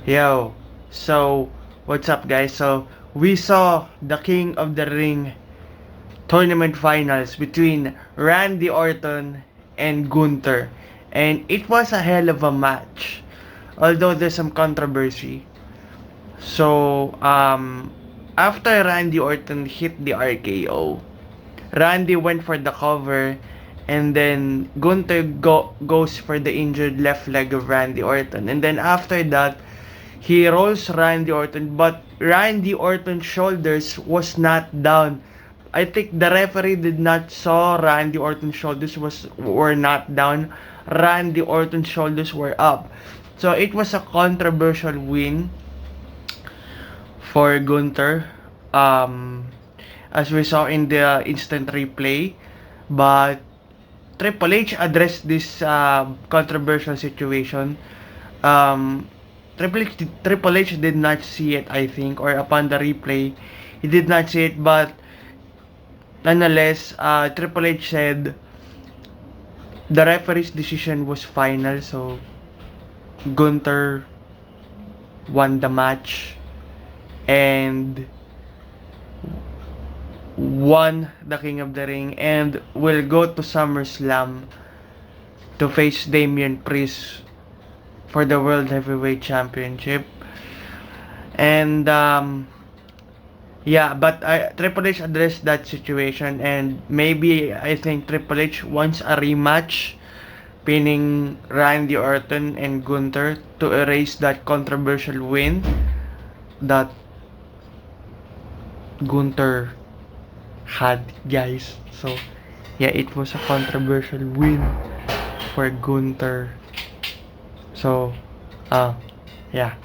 Yo, so what's up guys? So we saw the King of the Ring tournament finals between Randy Orton and Gunther, and it was a hell of a match. Although there's some controversy. So after Randy Orton hit the RKO, Randy went for the cover, and then Gunther goes for the injured left leg of Randy Orton, and then after that he rolls Randy Orton, but Randy Orton's shoulders was not down. I think the referee did not saw Randy Orton's shoulders were not down. Randy Orton's shoulders were up. So it was a controversial win for Gunther. As we saw in the instant replay, but Triple H addressed this controversial situation. Um, Triple H did not see it, I think, or upon the replay, he did not see it, but nonetheless, Triple H said the referee's decision was final, so Gunther won the match and won the King of the Ring and will go to SummerSlam to face Damian Priest for the World Heavyweight Championship. And yeah, but Triple H addressed that situation, and maybe I think Triple H wants a rematch, pinning Randy Orton and Gunther to erase that controversial win that Gunther had, guys. So yeah, it was a controversial win for Gunther. So yeah.